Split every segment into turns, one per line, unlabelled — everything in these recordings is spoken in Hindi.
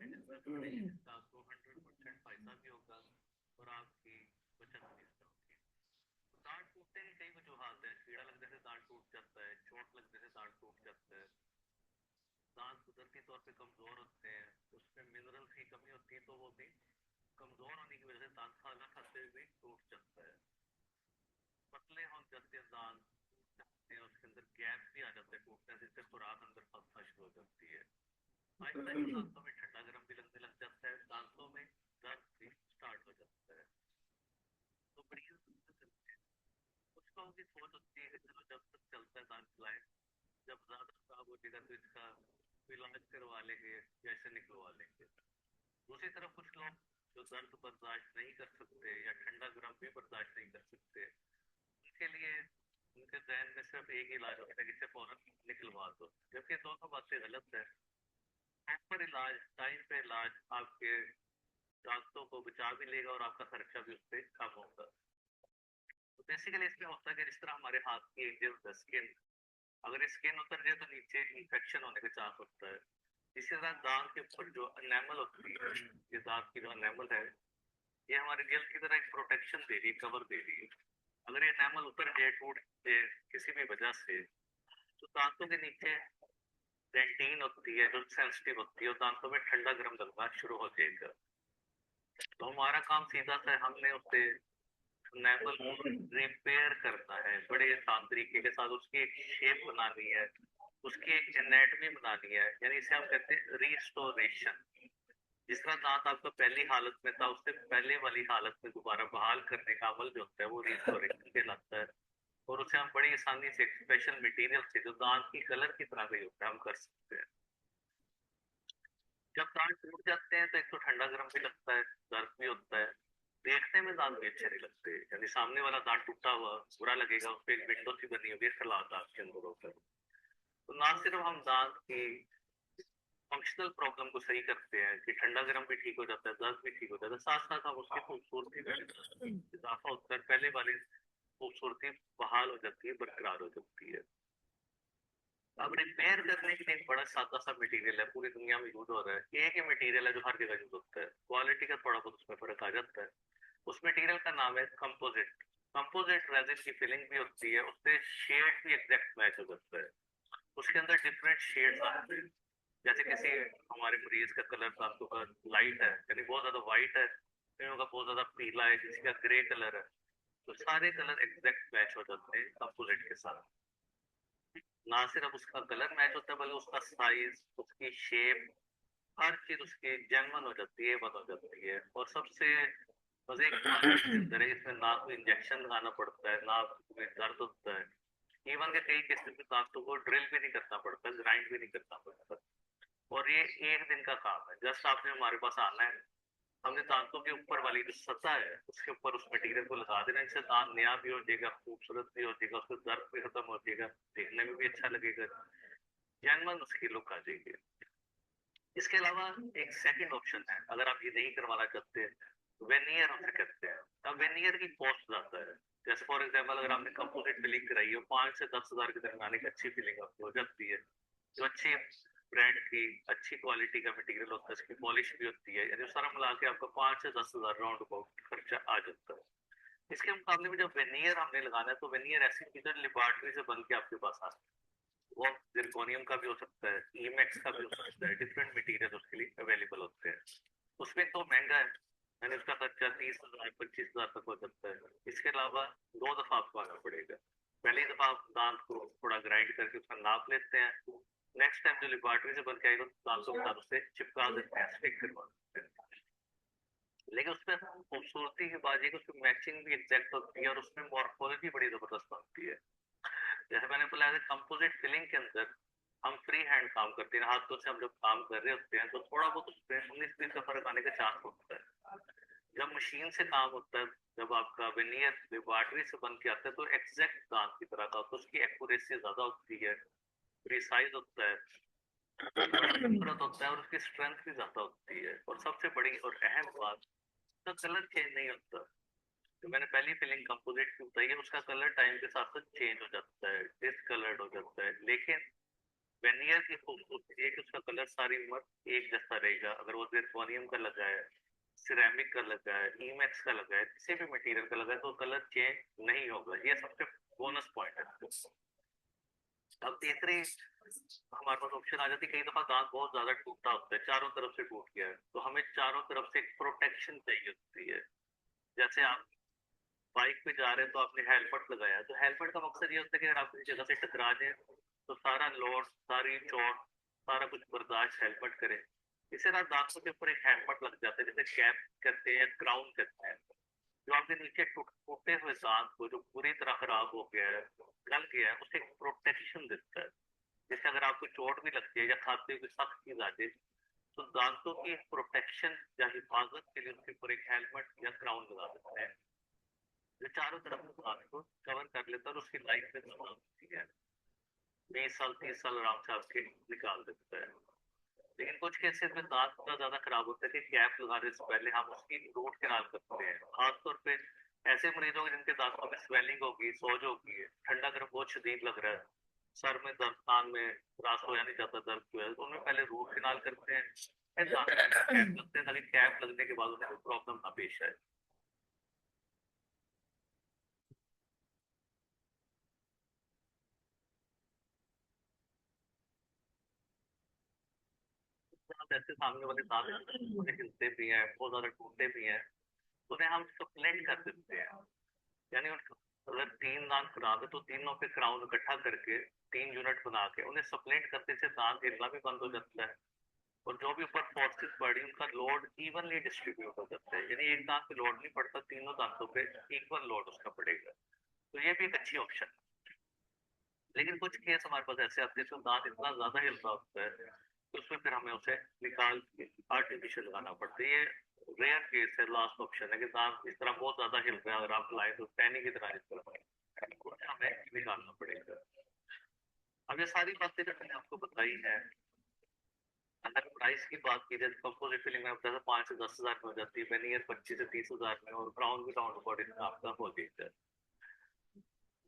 आपको 100% फायदा भी होगा और आपकी बचत भी इससे होगी। तो दांत टूटने की कई वजूहात है। कीड़ा लगने से दांत टूट जाता है, चोट लगने से दांत टूट जाता है, दांत कुदरती तौर पे कमजोर होते हैं, उसमें मिनरल्स की कमी होती है तो वो भी कमजोर होने की वजह से दांत खाना खाते हुए भी टूट जाता है। पतले हो जाते हैं दांत, टूट जाते हैं, उसके अंदर गैस भी आ जाता है टूटने से, इससे खुराक अंदर फंसना शुरू हो जाती है। आहिस्ता आहिस्ता दांतों में ठंडा गर्म भी लगने लग जाता है, दांतों में दर्द भी स्टार्ट हो जाता है। तो बड़ी कुछ लोगों की सोच होती है कि चलो जब तक चलता है दांत चलाए, जब ज्यादा खराब हो जाएगा तो इसका इलाज करवा लेंगे या इसे निकलवा लेंगे। दूसरी तरफ कुछ लोग जो दर्द बर्दाश्त नहीं कर सकते या ठंडा गर्म भी बर्दाश्त नहीं कर सकते, उनके लिए उनके जहन में सिर्फ एक ही इलाज होता है कि इसे फौरन निकलवा दो, जबकि दोनों बातें गलत है। प्रॉपर इलाज, टाइम पे इलाज आपके दांतों को बचा भी लेगा और आपका खर्चा भी उससे कम होगा। तो बेसिकली इसमें होता है कि जिस तरह हमारे हाथ की जो स्किन, अगर स्किन उतर जाए तो नीचे इन्फेक्शन होने का चांस होता है। इसी तरह दांत के ऊपर जो एनेमल होती है, ये दांत की जो एनेमल है, ये हमारे जेल की तरह एक प्रोटेक्शन दे रही है, कवर दे रही है। अगर ये एनेमल उतर जाए, टूट जाए किसी भी वजह से, तो दांतों के नीचे डेंटिन होती है जो सेंसिटिव होती है, और दांतों में ठंडा गर्म लगना शुरू हो जाएगा। तो हमारा काम सीधा सा है, हमने उससे एनेमल को रिपेयर करना है, बड़े आसान तरीके के साथ उसकी एक शेप बनानी है, उसकी एक एनाटॉमी बनानी है, यानी इसे हम कहते हैं रिस्टोरेशन। जिस तरह दांत आपका पहली हालत में था, उससे पहले वाली हालत में दोबारा बहाल करने का अमल जो होता है वो रिस्टोरेशन कहलाता है। और उसे हम बड़ी आसानी से एक स्पेशल मटेरियल से जो दांत की कलर की तरह का ही होता है हम कर सकते हैं। जब दांत टूट जाते हैं तो एक तो ठंडा गर्म भी लगता है, दर्द भी होता है, देखने में दांत भी अच्छे नहीं लगते, यानी सामने वाला दांत टूटा हुआ बुरा लगेगा, उस पर एक विंडो सी बनी होगी सलाद दांत के अंदर होकर। तो ना सिर्फ हम दांत की फंक्शनल प्रॉब्लम को सही करते हैं कि ठंडा गर्म भी ठीक हो जाता है, दर्द भी ठीक हो जाता है, साथ साथ हम उसकी खूबसूरती में इजाफा होता है, पहले वाली खूबसूरती बहाल हो जाती है, बरकरार हो जाती है। अब रिपेयर करने के लिए एक बड़ा सादा सा मटेरियल है, पूरी दुनिया में यूज हो रहा है, एक ही मटेरियल है जो हर जगह यूज होता है, क्वालिटी का थोड़ा बहुत उसमें फर्क आ जाता है। उस मटेरियल का नाम है कंपोजिट। कंपोजिट रेजिन की फिलिंग भी होती है, उससे शेड भी एग्जैक्ट मैच हो जाता है, उसके अंदर डिफरेंट शेड्स आते हैं। जैसे किसी हमारे मरीज का कलर दांतों का लाइट है, यानी बहुत ज्यादा व्हाइट है, कईयों का बहुत ज्यादा पीला है, किसी का ग्रे कलर है, तो सारे कलर एग्जैक्ट मैच हो जाते हैं कंपोजिट के साथ। ना सिर्फ उसका कलर मैच होता है बल्कि उसका साइज, उसकी शेप, हर चीज उसकी जेन्युइन हो जाती है, बन हो जाती है। और सबसे मजे की बात इसके अंदर है, इसमें ना कोई इंजेक्शन लगाना पड़ता है, ना कोई दर्द होता है, इवन के कई केसेस में दांतों को ड्रिल भी नहीं करना पड़ता, ग्राइंड भी नहीं करना पड़ता। और ये एक दिन का काम है, जस्ट आपने हमारे पास आना है, हमने दांतों के ऊपर वाली जो सतह है उसके ऊपर उस मटेरियल को लगा देना, इससे दांत नया भी हो जाएगा, खूबसूरत भी हो जाएगा, उसका दर्द भी खत्म हो जाएगा, देखने में भी अच्छा लगेगा, जेन्युइन उसकी लुक आ जाएगी। इसके अलावा एक सेकंड ऑप्शन है, अगर आप ये नहीं करवाना चाहते, वेनियर उसे कहते हैं। अब वेनियर की कॉस्ट ज्यादा है। जैसे फॉर एग्जाम्पल अगर आपने कंपोजिट फिलिंग कराई हो, 5 से 10 हजार के दरमियान एक अच्छी फिलिंग आपकी हो जाती है, जो अच्छी ब्रांड की अच्छी क्वालिटी का मटेरियल होता है, इसकी पॉलिश भी होती है, यानी सारा मिला के आपका 5 से 10 हजार राउंड अबाउट खर्चा आ जाता है। इसके मुकाबले में जब वेनियर हमने लगाना है, तो वेनियर ऐसी चीज है लेबोरेटरी से बन के आपके पास आता है, वो जिरकोनियम का भी हो सकता है, ईमेक्स का भी हो सकता है, डिफरेंट मटेरियल उसके लिए अवेलेबल होते हैं। उसमें तो महंगा है, यानी उसका खर्चा 30 हजार 25 हजार तक हो सकता है। इसके अलावा 2 दफा आपको आना पड़ेगा। पहली दफा आप दांत को थोड़ा ग्राइंड करके उसका नाप लेते हैं, नेक्स्ट टाइम जो लेबोरेटरी से बन के आएगा दांतों के साथ उसे चिपका देते हैं, स्टिक करवा देते हैं। लेकिन उसमें खूबसूरती की बात ये कि उसकी मैचिंग भी एग्जैक्ट होती है और उसमें मॉर्फोलॉजी बड़ी जबरदस्त बनती है। जैसे मैंने बोला कंपोजिट फिलिंग के अंदर हम फ्री हैंड काम करते हैं, हाथों से हम जब काम कर रहे होते हैं तो थोड़ा बहुत उसमें 19-20 का फर्क आने का चांस होता है। जब मशीन से काम होता है, जब आपका वेनियर लेबोरेटरी से बन के आता है, तो एग्जैक्ट दांत की तरह का होता है, उसकी एक्यूरेसी ज्यादा होती है, प्रिसाइज होता है, खूबसूरत होता है, और उसकी स्ट्रेंथ भी ज्यादा होती है। और सबसे बड़ी और अहम बात, उसका कलर चेंज नहीं होता। तो मैंने पहली फिलिंग कंपोजिट की बताई है, उसका कलर टाइम के साथ साथ चेंज हो जाता है, डिसकलर्ड हो जाता है, लेकिन वेनियर की खूबसूरती है कि उसका कलर सारी उम्र एक जैसा रहेगा। अगर वो जिरकोनियम का लगा है, सिरेमिक का लगा है, ईमैक्स का लगा है, किसी भी मटेरियल का लगा है, तो कलर चेंज नहीं होगा। ये सबसे बोनस पॉइंट है। अब तीसरी हमारे पास ऑप्शन आ जाती है, कई दफा दांत बहुत ज्यादा टूटता होता है, चारों तरफ से टूट गया है, तो हमें चारों तरफ से एक प्रोटेक्शन चाहिए होती है। जैसे आप बाइक पे जा रहे हैं तो आपने हेलमेट लगाया, तो हेलमेट का मकसद ये होता है कि अगर आप किसी जगह से टकरा जाए तो सारा लोड, सारी चोट, सारा कुछ बर्दाश्त हेलमेट करे। इसी तरह दांतों के ऊपर एक हेलमेट लग जाता है, जैसे कैप कहते हैं या क्राउन कहते हैं, जो आपके नीचे टूटे हुए दांत को, जो पूरी तरह खराब हो गया है, गल गया है, उसे एक प्रोटेक्शन देता है। जैसे अगर आपको चोट भी लगती है या खाते हुए सख्त चीज आ जाए, तो दांतों की प्रोटेक्शन या हिफाजत के लिए उसके ऊपर एक हेलमेट या क्राउन लगा देते हैं, जो चारों तरफ दांत को कवर कर लेता है और उसकी लाइफ में तमाम होती है, 20 साल 30 साल आराम से आपके निकाल देता है। लेकिन कुछ केसेस में दांत इतना ज्यादा खराब होता है कि कैप लगाने से पहले हम उसकी रूट कैनाल करते हैं, खासतौर पे ऐसे मरीजों के जिनके दांतों में स्वेलिंग होगी, सोज होगी है, ठंडा गर्म बहुत शदीद लग रहा है, सर में दर्द, कान में रास होया नहीं जाता दर्द की वजह से, तो उनमें पहले रूट कैनाल करते हैं, फिर दांत में कैप लगते हैं, ताकि कैप लगने के बाद उन्हें कोई प्रॉब्लम ना पेश आए। दांत ऐसे सामने वाले दांत उन्हें हिलते भी हैं, बहुत ज्यादा टूटते भी हैं, तो उन्हें हम सप्लेंट कर देते हैं। यानी अगर 3 दांत खराब है तो तीनों पे क्राउन इकट्ठा करके 3 यूनिट बना के उन्हें सप्लेंट करने से दांत हिलना भी बंद हो जाता है, और जो भी ऊपर फोर्सेस पड़ी उनका लोड इवनली डिस्ट्रीब्यूट हो जाता है, यानी एक दांत पे लोड नहीं पड़ता, तीनों दांतों पे इक्वल लोड उसका पड़ेगा। तो ये भी एक अच्छी ऑप्शन है। लेकिन कुछ केस हमारे पास ऐसे आते हैं जो दांत इतना ज्यादा हिल रहा होता है तो उसमें फिर हमें उसे निकाल के आर्टिफिशियल लगाना पड़ता है। ये रेयर केस है, लास्ट ऑप्शन है कि दांत इस तरह बहुत ज्यादा हिल रहा है, अगर आप लाए तो टैनी की तरह इस तरह कुछ हमें निकालना पड़ेगा। अब ये सारी बातें जो मैंने आपको बताई है, अगर प्राइस की बात की जाए तो कंपोजिट फिलिंग में आपका 5 से 10 हजार में हो जाती है, वेनियर 25 से 30 हजार में, और ब्राउन भी राउंड अबाउट इतना आपका हो जाता है।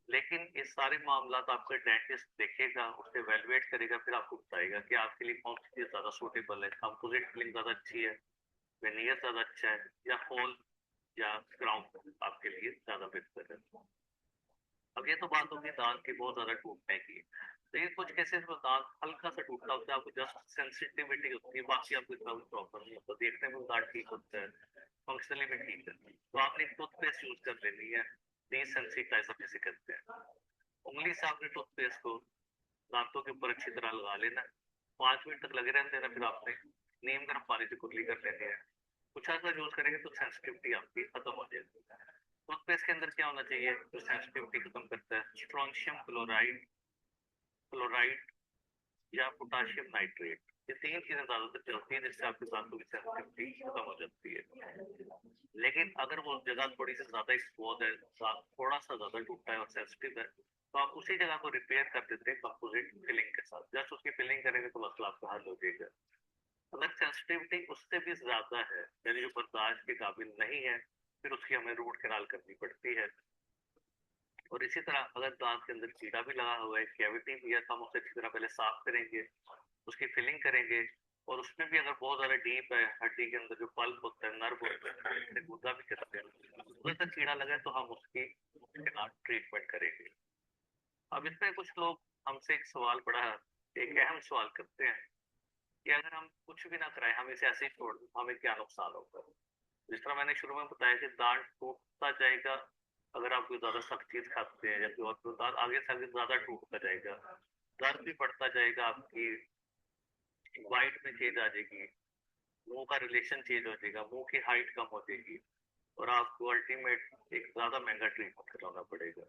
लेकिन इस सारे मामला आपका डेंटिस्ट देखेगा, उसे एवेलुएट करेगा, फिर आपको बताएगा कि आपके लिए कौन सी चीज ज्यादा सूटेबल है, कंपोजिट फिलिंग ज्यादा अच्छी है, वेनियर ज्यादा अच्छा है, या होल या क्राउन आपके लिए ज्यादा बेहतर है। अब ये तो बात होगी दांत की बहुत ज्यादा टूटने की, लेकिन कुछ केसेस में दांत हल्का सा टूटता होता है, आपको जस्ट सेंसिटिविटी होती है, बाकी आपको इतना प्रॉब्लम नहीं होता, देखने में दांत ठीक होता है, फंक्शनली भी ठीक है, तो आपने टूथपेस्ट यूज कर लेनी है, डिसेंसिटाइजर जिसे कहते हैं। उंगली से आपने टूथपेस्ट को दांतों के ऊपर अच्छी तरह लगा लेना है, 5 मिनट तक लगे रहने देना, फिर आपने नीम गर्म पानी से कुरली कर लेनी है। कुछ ऐसा यूज करेंगे तो सेंसिटिविटी आपकी खत्म हो जाएगी। टूथपेस्ट के अंदर क्या होना चाहिए जो सेंसिटिविटी खत्म करता है? स्ट्रोंशियम क्लोराइड, क्लोराइड या पोटाशियम नाइट्रेट, ये तीन चीजें ज्यादातर चलती है जिससे आपके दांतों की सेंसिटिविटी खत्म हो जाती है। लेकिन अगर वो जगह थोड़ी सी ज्यादा एक्सपोज है, थोड़ा सा ज्यादा टूटा है और सेंसिटिव है, तो आप उसी जगह को रिपेयर कर देते हैं कंपोजिट फिलिंग के साथ, जस्ट उसकी फिलिंग करेंगे तो मसला आपका हल हो जाएगा। अगर सेंसिटिविटी उससे भी ज्यादा है, यानी जो बर्दाश्त के काबिल नहीं है, फिर उसकी हमें रूट कैनाल करनी पड़ती है। और इसी तरह अगर दांत के अंदर कीड़ा भी लगा हुआ है, कैविटी भी है, तो हम उसे अच्छी तरह पहले साफ करेंगे, उसकी फिलिंग करेंगे, और उसमें भी अगर बहुत ज्यादा डीप है, हड्डी के अंदर जो पल्प होता है, नर्व होता है, जिसे गुदा भी कहते हैं, उधर तक कीड़ा लगे तो हम उसकी ट्रीटमेंट करेंगे। अब इसमें कुछ लोग हमसे एक सवाल बड़ा, एक अहम सवाल करते हैं कि अगर हम कुछ भी ना कराए, हम इसे ऐसे ही छोड़ दें, हमें क्या नुकसान होगा? जिस तरह मैंने शुरू में बताया कि दांत टूटता जाएगा, अगर आप कोई ज्यादा सख्त चीज खाते हैं या कोई और, तो दांत आगे से आगे ज्यादा टूटता जाएगा, दर्द भी बढ़ता जाएगा, आपकी वाइट में चेंज आ जाएगी, मुंह का रिलेशन चेंज हो जाएगा, मुंह की हाइट कम हो जाएगी, और आपको अल्टीमेट एक ज्यादा महंगा ट्रीटमेंट कराना पड़ेगा।